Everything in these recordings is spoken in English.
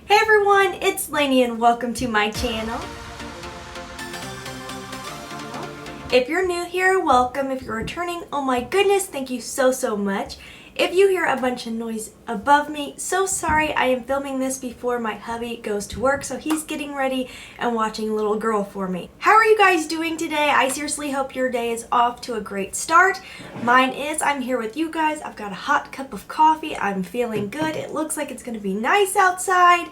Hey everyone, it's Laynie and welcome to my channel. If you're new here, welcome. If you're returning, oh my goodness, thank you so much. If you hear a bunch of noise above me, so sorry. I am filming this before my hubby goes to work, so he's getting ready and watching little girl for me. How are you guys doing today? I seriously hope your day is off to a great start. Mine is. I'm here with you guys. I've got a hot cup of coffee. I'm feeling good. It looks like it's going to be nice outside.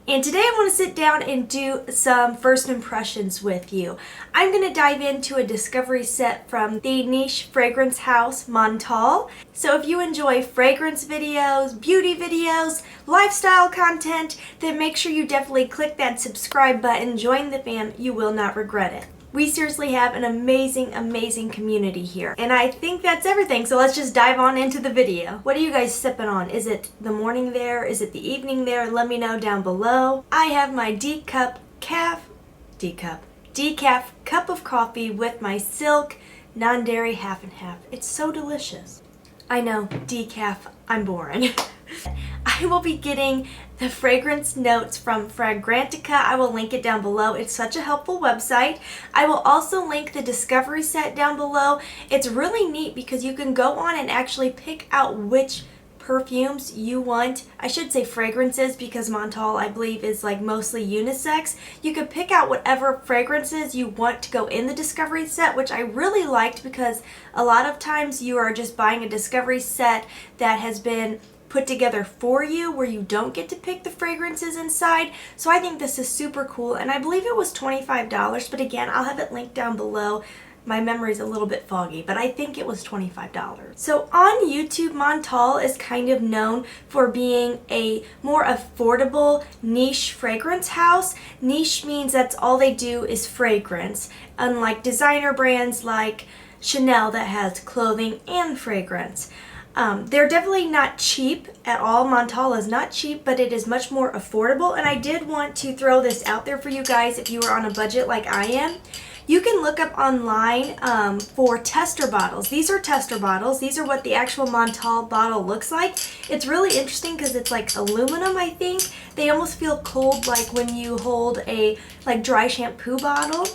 And today I want to sit down and do some first impressions with you. I'm going to dive into a discovery set from the niche fragrance house Montale. So if you enjoy fragrance videos, beauty videos, lifestyle content, then make sure you definitely click that subscribe button, join the fam, you will not regret it. We seriously have an amazing community here. And I think that's everything, so let's just dive on into the video. What are you guys sipping on? Is it the morning there? Is it the evening there? Let me know down below. I have my decaf cup of coffee with my silk non-dairy half and half. It's so delicious. I know, decaf, I'm boring. I will be getting the fragrance notes from Fragrantica. I will link it down below. It's such a helpful website. I will also link the discovery set down below. It's really neat because you can go on and actually pick out which perfumes you want. I should say fragrances because Montale, I believe, is like mostly unisex. You could pick out whatever fragrances you want to go in the discovery set, which I really liked because a lot of times you are just buying a discovery set that has been put together for you where you don't get to pick the fragrances inside. So I think this is super cool, and I believe it was $25, but again, I'll have it linked down below. My memory's a little bit foggy, but I think it was $25. So on YouTube, Montale is kind of known for being a more affordable niche fragrance house. Niche means that's all they do is fragrance, unlike designer brands like Chanel that has clothing and fragrance. They're definitely not cheap at all. Montale is not cheap, but it is much more affordable. And I did want to throw this out there for you guys if you are on a budget like I am. You can look up online for tester bottles. These are tester bottles. These are what the actual Montale bottle looks like. It's really interesting because it's like aluminum, I think. They almost feel cold like when you hold a dry shampoo bottle.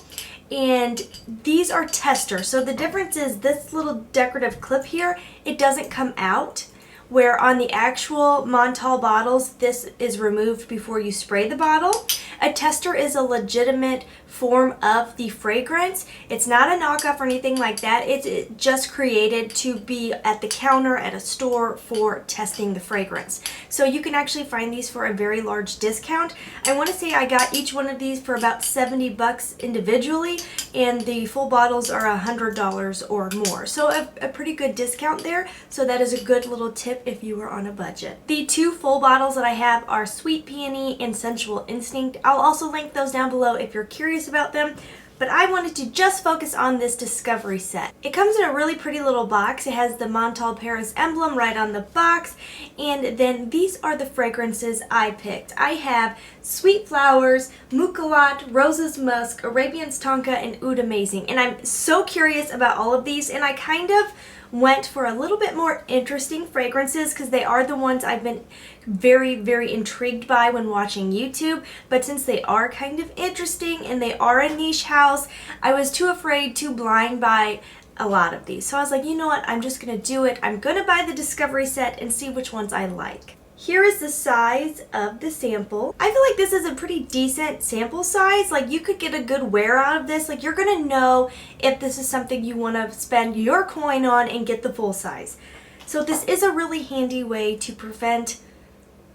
And these are testers. So the difference is this little decorative clip here, it doesn't come out, where on the actual Montale bottles, this is removed before you spray the bottle. A tester is a legitimate form of the fragrance. It's not a knockoff or anything like that. It's just created to be at the counter at a store for testing the fragrance. So you can actually find these for a very large discount. I want to say I got each one of these for about 70 bucks individually, and the full bottles are $100 or more. So a pretty good discount there. So that is a good little tip if you are on a budget. The two full bottles that I have are Sweet Peony and Sensual Instinct. I'll also link those down below if you're curious about them, but I wanted to just focus on this discovery set. It comes in a really pretty little box. It has the Montale Paris emblem right on the box, and then these are the fragrances I picked. I have Sweet Flowers, Mukalat, Roses Musk, Arabian's Tonka, and Ood Amazing, and I'm so curious about all of these, and I kind of went for a little bit more interesting fragrances because they are the ones I've been very intrigued by when watching YouTube. But since they are kind of interesting and they are a niche house, I was too afraid, too blind by a lot of these. So I was like, you know what, I'm just gonna do it. I'm gonna buy the discovery set and see which ones I like. Here is the size of the sample. I feel like this is a pretty decent sample size. Like, you could get a good wear out of this. Like, you're gonna know if this is something you wanna spend your coin on and get the full size. So this is a really handy way to prevent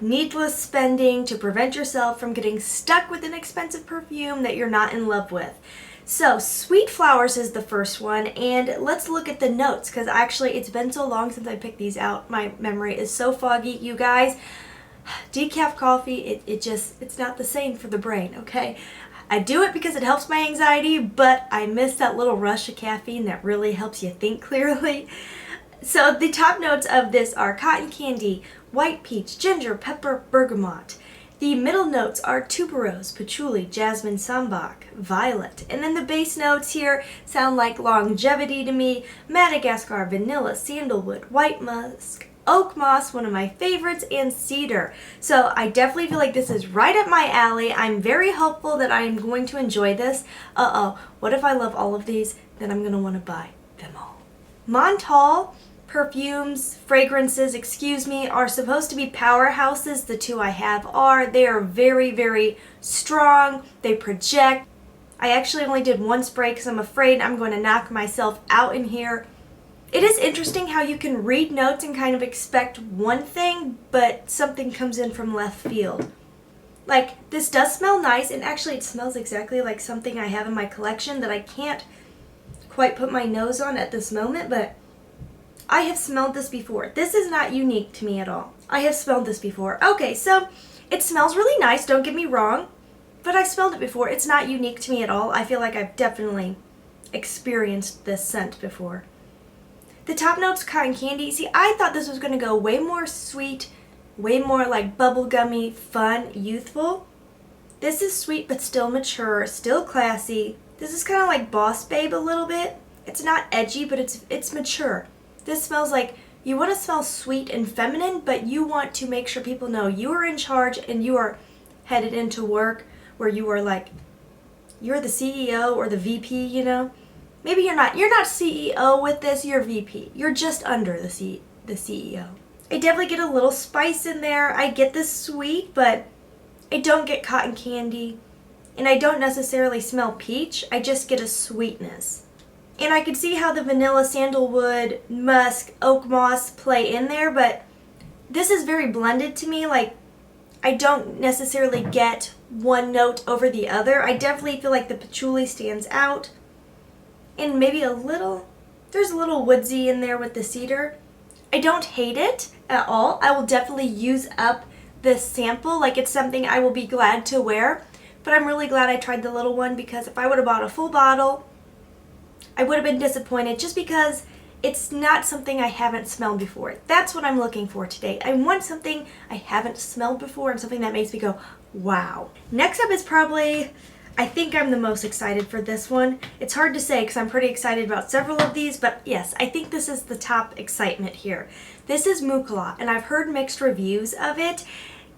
needless spending, to prevent yourself from getting stuck with an expensive perfume that you're not in love with. So Sweet Flowers is the first one, and let's look at the notes because actually it's been so long since I picked these out. My memory is so foggy, you guys. Decaf coffee, it's not the same for the brain, okay? I do it because it helps my anxiety, but I miss that little rush of caffeine that really helps you think clearly. So the top notes of this are cotton candy, white peach, ginger, pepper, bergamot. The middle notes are tuberose, patchouli, jasmine, sambac, violet. And then the base notes here sound like longevity to me, Madagascar, vanilla, sandalwood, white musk, oak moss, one of my favorites, and cedar. So I definitely feel like this is right up my alley. I'm very hopeful that I am going to enjoy this. What if I love all of these? Then I'm going to want to buy them all. Montale perfumes, fragrances, are supposed to be powerhouses. The two I have are. They are very, very strong. They project. I actually only did one spray because I'm afraid I'm going to knock myself out in here. It is interesting how you can read notes and kind of expect one thing, but something comes in from left field. Like, this does smell nice, and actually it smells exactly like something I have in my collection that I can't quite put my nose on at this moment, but I have smelled this before. This is not unique to me at all. I have smelled this before. Okay, so it smells really nice, don't get me wrong, but I smelled it before. It's not unique to me at all. I feel like I've definitely experienced this scent before. The top note's cotton candy. See, I thought this was going to go way more sweet, way more like bubblegummy, fun, youthful. This is sweet but still mature, still classy. This is kind of like Boss Babe a little bit. It's not edgy, but it's mature. This smells like you want to smell sweet and feminine, but you want to make sure people know you are in charge and you are headed into work where you are like, you're the CEO or the VP, you know? Maybe you're not CEO with this, you're VP. You're just under the CEO. I definitely get a little spice in there. I get this sweet, but I don't get cotton candy. And I don't necessarily smell peach. I just get a sweetness. And I could see how the vanilla, sandalwood, musk, oak moss play in there, but this is very blended to me. Like, I don't necessarily get one note over the other. I definitely feel like the patchouli stands out. And maybe there's a little woodsy in there with the cedar. I don't hate it at all. I will definitely use up this sample. Like, it's something I will be glad to wear. But I'm really glad I tried the little one, because if I would have bought a full bottle, I would have been disappointed just because it's not something I haven't smelled before. That's what I'm looking for today. I want something I haven't smelled before and something that makes me go, wow. Next up is probably, I think I'm the most excited for this one. It's hard to say because I'm pretty excited about several of these, but yes, I think this is the top excitement here. This is Montale, and I've heard mixed reviews of it.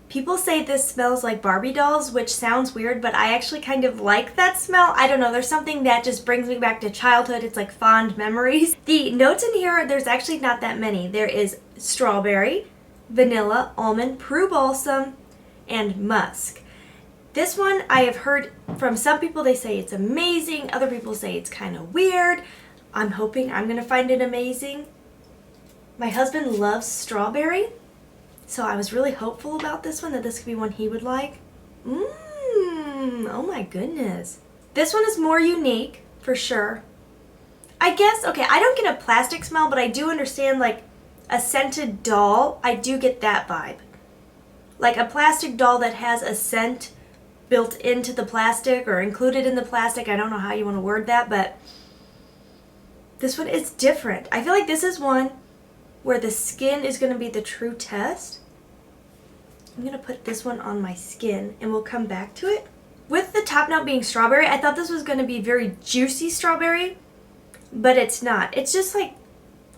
People say this smells like Barbie dolls, which sounds weird, but I actually kind of like that smell. I don't know, there's something that just brings me back to childhood. It's like fond memories. The notes in here, there's actually not that many. There is strawberry, vanilla, almond, Peru balsam, and musk. This one I have heard from some people, they say it's amazing. Other people say it's kind of weird. I'm hoping I'm going to find it amazing. My husband loves strawberry. So I was really hopeful about this one, that this could be one he would like. Oh my goodness. This one is more unique, for sure. I guess, okay, I don't get a plastic smell, but I do understand, like, a scented doll. I do get that vibe. Like a plastic doll that has a scent built into the plastic or included in the plastic. I don't know how you want to word that, but this one is different. I feel like this is one where the skin is going to be the true test. I'm going to put this one on my skin and we'll come back to it. With the top note being strawberry, I thought this was going to be very juicy strawberry, but it's not. It's just like,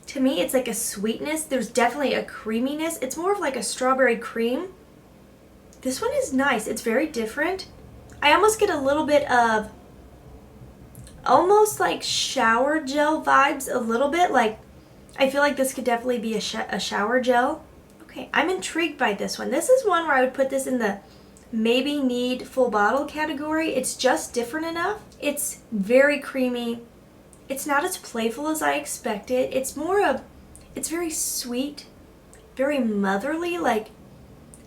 to me, it's like a sweetness. There's definitely a creaminess. It's more of like a strawberry cream. This one is nice. It's very different. I almost get a little bit of almost like shower gel vibes a little bit. Like, I feel like this could definitely be a shower gel. Okay, I'm intrigued by this one. This is one where I would put this in the maybe need full bottle category. It's just different enough. It's very creamy. It's not as playful as I expected. It's very sweet, very motherly. Like,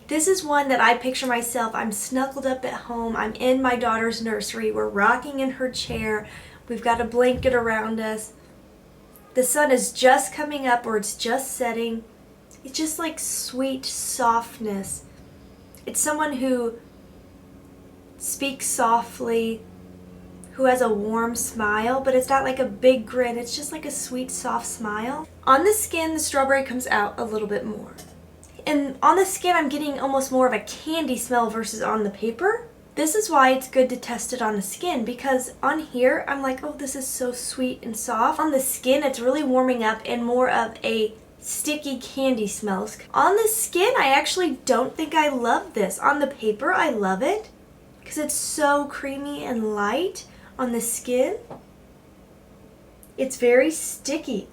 this is one that I picture myself. I'm snuggled up at home. I'm in my daughter's nursery. We're rocking in her chair. We've got a blanket around us. The sun is just coming up or it's just setting. It's just like sweet softness. It's someone who speaks softly, who has a warm smile, but it's not like a big grin. It's just like a sweet, soft smile. On the skin, the strawberry comes out a little bit more. And on the skin, I'm getting almost more of a candy smell versus on the paper. This is why it's good to test it on the skin, because on here, I'm like, oh, this is so sweet and soft. On the skin, it's really warming up and more of a sticky candy smells. On the skin, I actually don't think I love this. On the paper, I love it because it's so creamy and light on the skin. It's very sticky.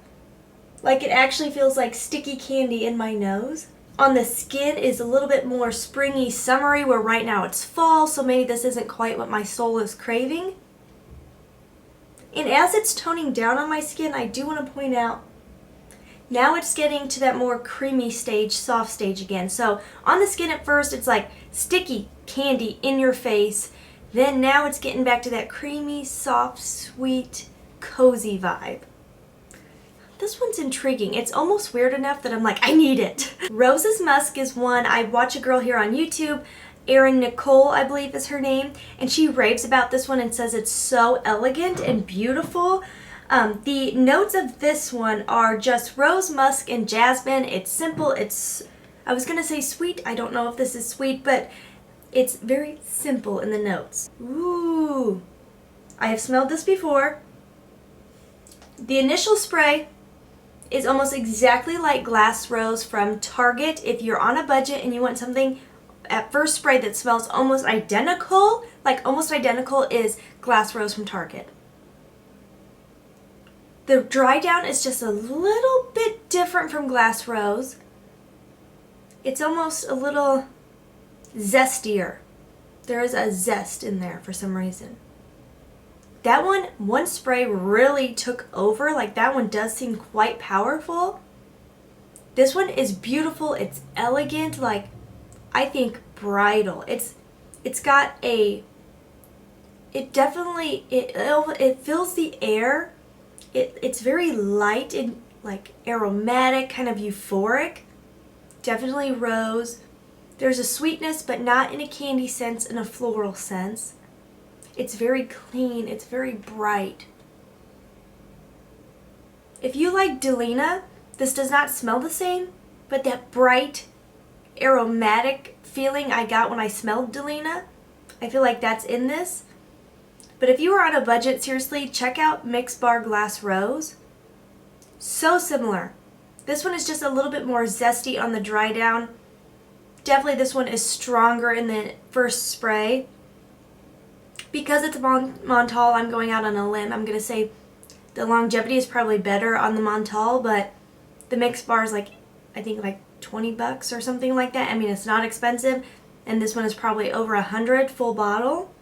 Like it actually feels like sticky candy in my nose. On the skin is a little bit more springy, summery, where right now it's fall, so maybe this isn't quite what my soul is craving. And as it's toning down on my skin, I do want to point out, now it's getting to that more creamy stage, soft stage again. So on the skin at first, it's like sticky candy in your face. Then now it's getting back to that creamy, soft, sweet, cozy vibe. This one's intriguing. It's almost weird enough that I'm like, I need it. Rose's Musk is one. I watch a girl here on YouTube, Erin Nicole, I believe is her name, and she raves about this one and says it's so elegant and beautiful. The notes of this one are just rose, musk, and jasmine. It's simple. I was going to say sweet. I don't know if this is sweet, but it's very simple in the notes. Ooh. I have smelled this before. The initial spray is almost exactly like Glass Rose from Target. If you're on a budget and you want something at first spray that smells almost identical, like almost identical, is Glass Rose from Target. The dry down is just a little bit different from Glass Rose. It's almost a little zestier. There is a zest in there for some reason. That one spray really took over. Like that one does seem quite powerful. This one is beautiful. It's elegant. Like I think bridal. It fills the air. It's very light and like aromatic, kind of euphoric. Definitely rose. There's a sweetness, but not in a candy sense, in a floral sense. It's very clean. It's very bright. If you like Delina, this does not smell the same, but that bright, aromatic feeling I got when I smelled Delina, I feel like that's in this. But if you are on a budget, seriously, check out Mix Bar Glass Rose. So similar. This one is just a little bit more zesty on the dry down. Definitely this one is stronger in the first spray. Because it's Montale, I'm going out on a limb. I'm going to say the longevity is probably better on the Montale, but the Mix Bar is like, I think like $20 or something like that. I mean, it's not expensive, and this one is probably over $100 full bottle.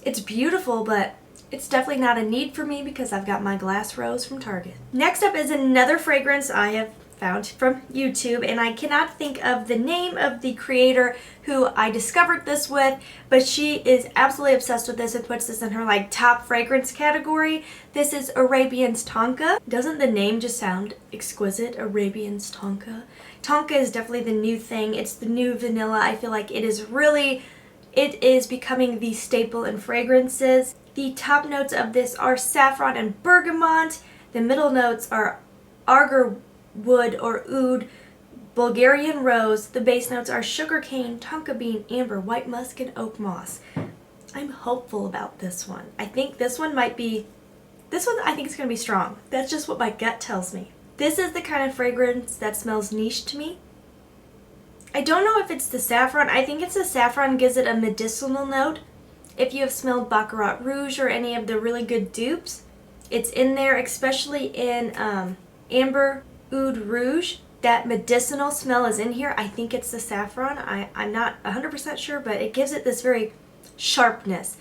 It's beautiful, but it's definitely not a need for me because I've got my Glass Rose from Target. Next up is another fragrance I have found from YouTube, and I cannot think of the name of the creator who I discovered this with, but she is absolutely obsessed with this and puts this in her like top fragrance category. This is Arabian's Tonka. Doesn't the name just sound exquisite? Arabian's Tonka. Tonka is definitely the new thing. It's the new vanilla. I feel like it is becoming the staple in fragrances. The top notes of this are saffron and bergamot. The middle notes are agar wood or oud, Bulgarian rose. The base notes are sugarcane, tonka bean, amber, white musk, and oak moss. I'm hopeful about this one. I think this one I think it's going to be strong. That's just what my gut tells me. This is the kind of fragrance that smells niche to me. I don't know if it's the saffron. I think it's the saffron gives it a medicinal note. If you have smelled Baccarat Rouge or any of the really good dupes, it's in there, especially in Amber Oud Rouge. That medicinal smell is in here. I think it's the saffron. I'm not 100% sure, but it gives it this very sharpness,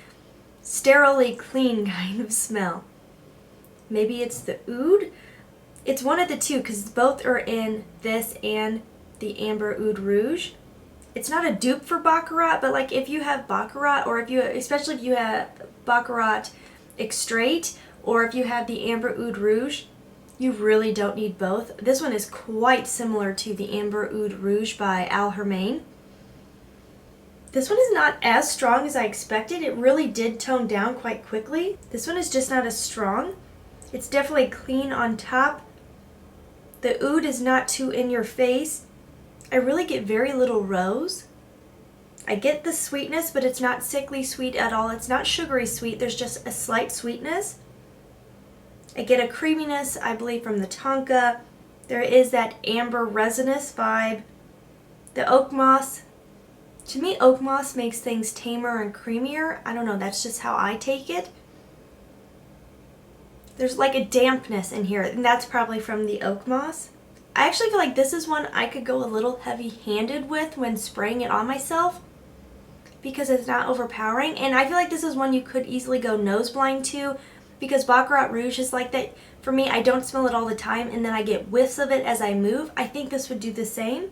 sterilely clean kind of smell. Maybe it's the oud. It's one of the two because both are in this and the Amber Oud Rouge. It's not a dupe for Baccarat, but like if you have Baccarat, or especially if you have Baccarat Extrait, or if you have the Amber Oud Rouge, you really don't need both. This one is quite similar to the Amber Oud Rouge by Al Hermain. This one is not as strong as I expected. It really did tone down quite quickly. This one is just not as strong. It's definitely clean on top. The oud is not too in your face. I really get very little rose. I get the sweetness, but it's not sickly sweet at all. It's not sugary sweet. There's just a slight sweetness. I get a creaminess, I believe, from the Tonka. There is that amber resinous vibe. The oak moss, to me oak moss makes things tamer and creamier. I don't know, that's just how I take it. There's like a dampness in here, and that's probably from the oak moss. I actually feel like this is one I could go a little heavy-handed with when spraying it on myself because it's not overpowering. And I feel like this is one you could easily go nose blind to because Baccarat Rouge is like that. For me, I don't smell it all the time and then I get whiffs of it as I move. I think this would do the same.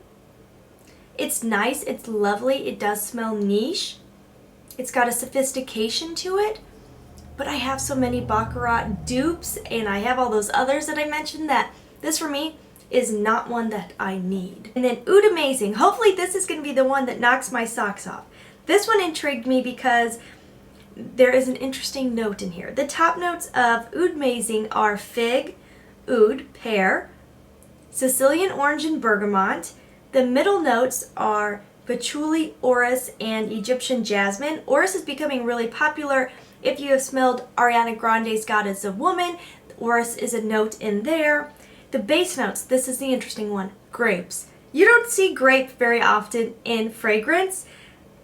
It's nice, it's lovely, it does smell niche. It's got a sophistication to it. But I have so many Baccarat dupes and I have all those others that I mentioned that this for me is not one that I need. And then Ood Amazing. Hopefully this is going to be the one that knocks my socks off. This one intrigued me because there is an interesting note in here. The top notes of Ood Amazing are fig, oud, pear, Sicilian orange and bergamot. The middle notes are patchouli, orris, and Egyptian jasmine. Orris is becoming really popular. If you have smelled Ariana Grande's God is a Woman, orris is a note in there. The base notes, this is the interesting one, grapes. You don't see grape very often in fragrance.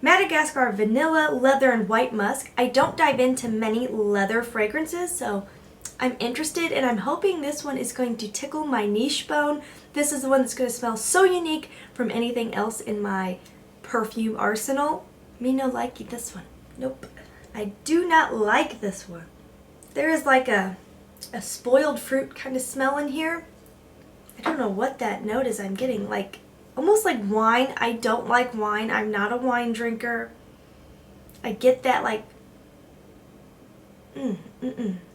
Madagascar vanilla, leather, and white musk. I don't dive into many leather fragrances, so I'm interested and I'm hoping this one is going to tickle my niche bone. This is the one that's going to smell so unique from anything else in my perfume arsenal. Me no likey this one. Nope. I do not like this one. There is like a spoiled fruit kind of smell in here. I don't know what that note is I'm getting. Like, almost like wine. I don't like wine. I'm not a wine drinker. I get that like,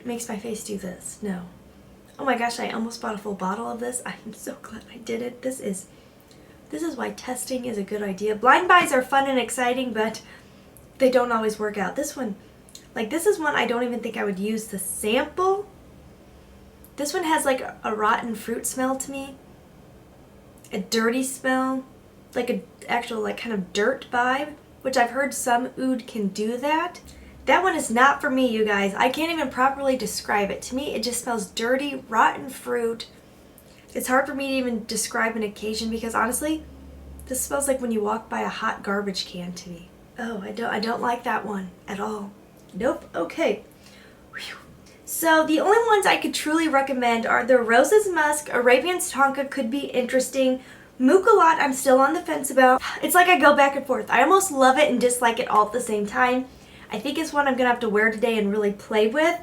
makes my face do this. No. Oh my gosh, I almost bought a full bottle of this. I'm so glad I did it. This is why testing is a good idea. Blind buys are fun and exciting, but they don't always work out. This one, like this is one I don't even think I would use the sample. This one has like a rotten fruit smell to me. A dirty smell. Like an actual like kind of dirt vibe, which I've heard some oud can do that. That one is not for me, you guys. I can't even properly describe it. To me, it just smells dirty, rotten fruit. It's hard for me to even describe an occasion because honestly, this smells like when you walk by a hot garbage can to me. Oh, I don't like that one at all. Nope. Okay. Whew. So the only ones I could truly recommend are the Roses Musk, Arabian's Tonka could be interesting. Mucalat I'm still on the fence about. It's like I go back and forth. I almost love it and dislike it all at the same time. I think it's one I'm going to have to wear today and really play with.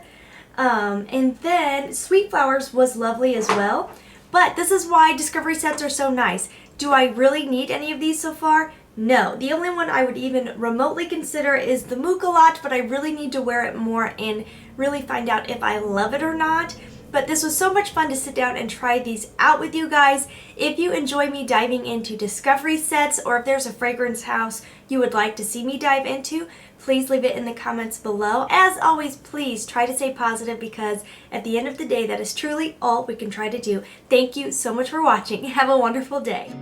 And then Sweet Flowers was lovely as well. But this is why discovery sets are so nice. Do I really need any of these so far? No. The only one I would even remotely consider is the Mucalat, but I really need to wear it more and really find out if I love it or not. But this was so much fun to sit down and try these out with you guys. If you enjoy me diving into discovery sets or if there's a fragrance house you would like to see me dive into, please leave it in the comments below. As always, please try to stay positive because at the end of the day, that is truly all we can try to do. Thank you so much for watching. Have a wonderful day.